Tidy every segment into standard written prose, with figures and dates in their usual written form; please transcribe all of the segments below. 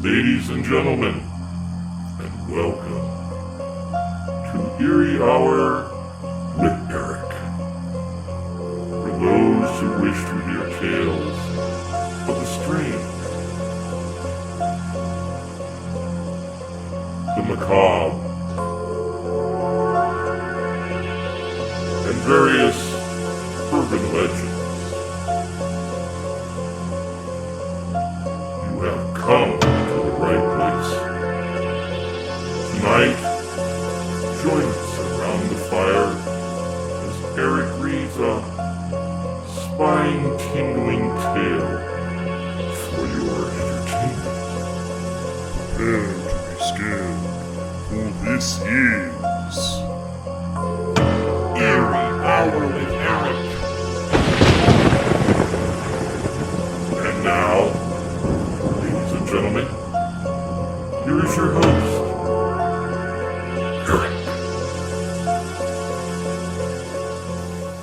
Ladies and gentlemen, and welcome to Eerie Hour with Erich. For those who wish to hear tales of the strange, the macabre, and various urban legends, you have come to the right place. Tonight, join us around the fire as Erich reads a spine-tingling tale for your entertainment. Prepare to be scared, for this is Eerie Hour with Erich. And now, ladies and gentlemen, here is your host, Erich.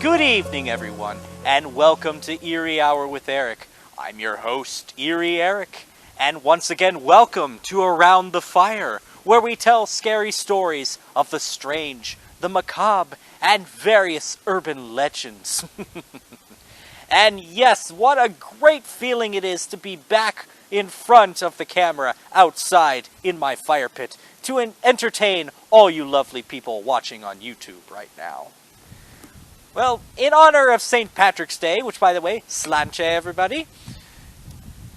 Good evening, everyone, and welcome to Eerie Hour with Erich. I'm your host, Eerie Erich, and once again, welcome to Around the Fire, where we tell scary stories of the strange, the macabre, and various urban legends. And yes, what a great feeling it is to be back in front of the camera, outside in my fire pit, to entertain all you lovely people watching on YouTube right now. Well, in honor of St. Patrick's Day, which, by the way, slanche everybody,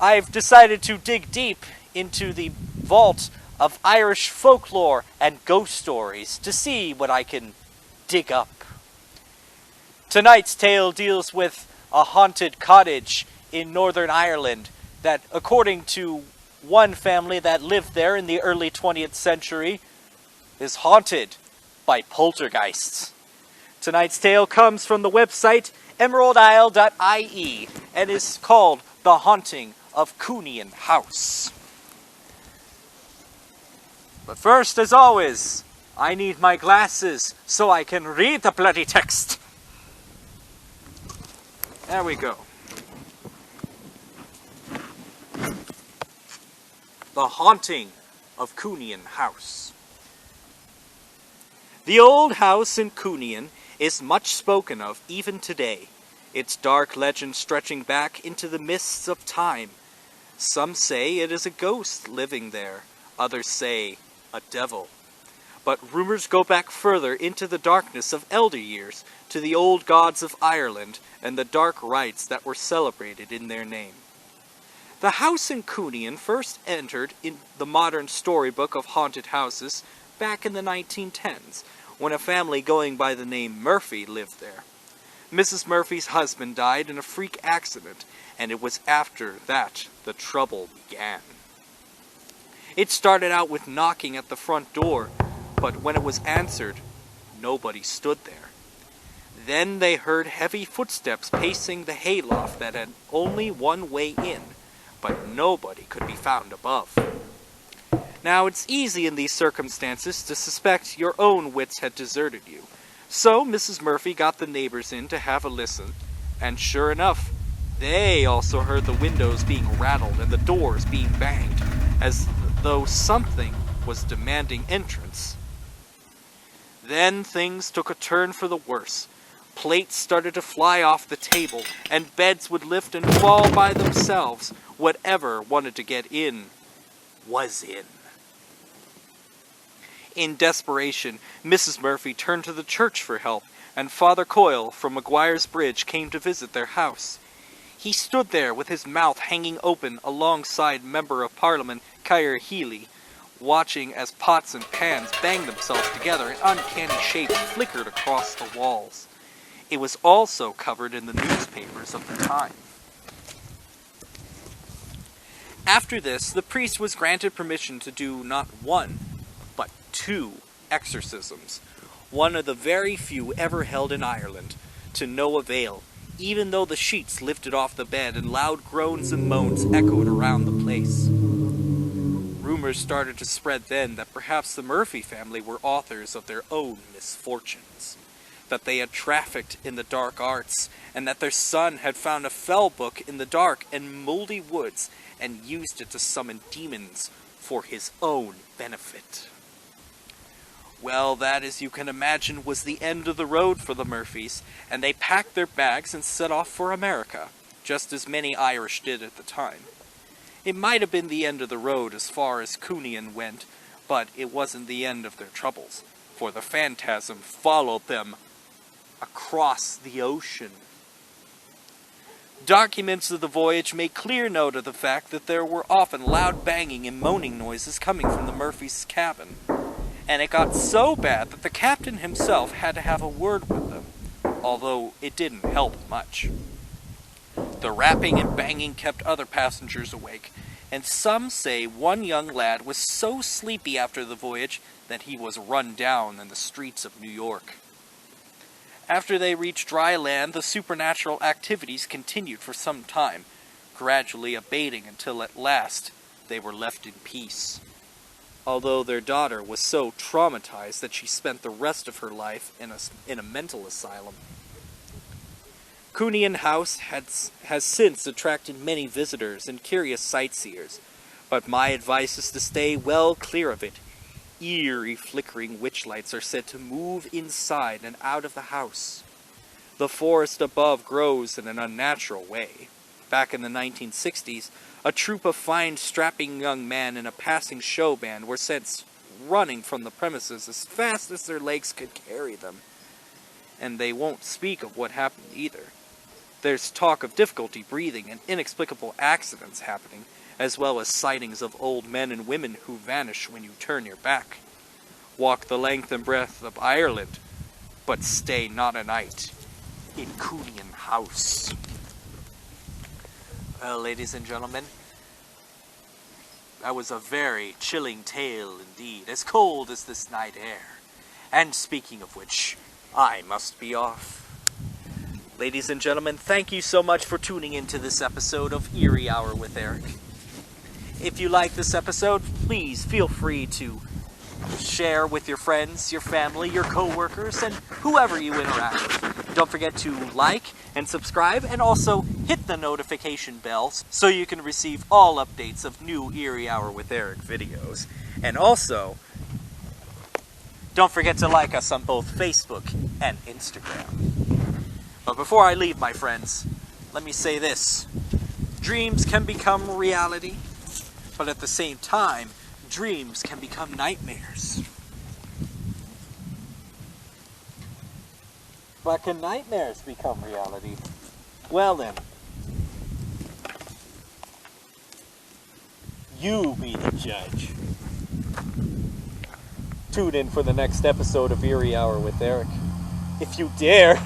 I've decided to dig deep into the vault of Irish folklore and ghost stories to see what I can dig up. Tonight's tale deals with a haunted cottage in Northern Ireland that, according to one family that lived there in the early 20th century, is haunted by poltergeists. Tonight's tale comes from the website emeraldisle.ie and is called The Haunting of Cooneen House. But first, as always, I need my glasses so I can read the bloody text. There we go. The Haunting of Cooneen House. The old house in Cooneen is much spoken of even today, its dark legend stretching back into the mists of time. Some say it is a ghost living there, others say a devil. But rumors go back further into the darkness of elder years, to the old gods of Ireland and the dark rites that were celebrated in their name. The house in Cooneen first entered in the modern storybook of haunted houses back in the 1910s, when a family going by the name Murphy lived there. Mrs. Murphy's husband died in a freak accident, and it was after that the trouble began. It started out with knocking at the front door, but when it was answered, nobody stood there. Then they heard heavy footsteps pacing the hayloft that had only one way in, but nobody could be found above. Now, it's easy in these circumstances to suspect your own wits had deserted you. So Mrs. Murphy got the neighbors in to have a listen, and sure enough, they also heard the windows being rattled and the doors being banged, as though something was demanding entrance. Then things took a turn for the worse. Plates started to fly off the table, and beds would lift and fall by themselves. Whatever wanted to get in was in. In desperation, Mrs. Murphy turned to the church for help, and Father Coyle from Maguire's Bridge came to visit their house. He stood there with his mouth hanging open alongside Member of Parliament Caer Healy, watching as pots and pans banged themselves together and uncanny shapes flickered across the walls. It was also covered in the newspapers of the time. After this, the priest was granted permission to do not one, but 2 exorcisms, one of the very few ever held in Ireland, to no avail, even though the sheets lifted off the bed and loud groans and moans echoed around the place. Rumors started to spread then that perhaps the Murphy family were authors of their own misfortunes. that they had trafficked in the dark arts, and that their son had found a fell book in the dark and moldy woods and used it to summon demons for his own benefit. Well, that, as you can imagine, was the end of the road for the Murphys, and they packed their bags and set off for America, just as many Irish did at the time. It might have been the end of the road as far as Cooneen went, but it wasn't the end of their troubles, for the phantasm followed them across the ocean. Documents of the voyage make clear note of the fact that there were often loud banging and moaning noises coming from the Murphys' cabin, and it got so bad that the captain himself had to have a word with them, although it didn't help much. The rapping and banging kept other passengers awake, and some say one young lad was so sleepy after the voyage that he was run down in the streets of New York. After they reached dry land, the supernatural activities continued for some time, gradually abating until at last they were left in peace. Although their daughter was so traumatized that she spent the rest of her life in a mental asylum. Cooneen House has since attracted many visitors and curious sightseers, but my advice is to stay well clear of it. Eerie flickering witch lights are said to move inside and out of the house. The forest above grows in an unnatural way. Back in the 1960s, a troop of fine, strapping young men in a passing show band were sent running from the premises as fast as their legs could carry them. And they won't speak of what happened either. There's talk of difficulty breathing and inexplicable accidents happening, as well as sightings of old men and women who vanish when you turn your back. Walk the length and breadth of Ireland, but stay not a night in Cooneen House. Well, ladies and gentlemen, that was a very chilling tale indeed, as cold as this night air. And speaking of which, I must be off. Ladies and gentlemen, thank you so much for tuning into this episode of Eerie Hour with Erich. If you like this episode, please feel free to share with your friends, your family, your co-workers, and whoever you interact with. Don't forget to like and subscribe, and also hit the notification bell so you can receive all updates of new Eerie Hour with Erich videos. And also, don't forget to like us on both Facebook and Instagram. But before I leave, my friends, let me say this. Dreams can become reality, but at the same time, dreams can become nightmares. But can nightmares become reality? Well then, you be the judge. Tune in for the next episode of Eerie Hour with Erich. If you dare.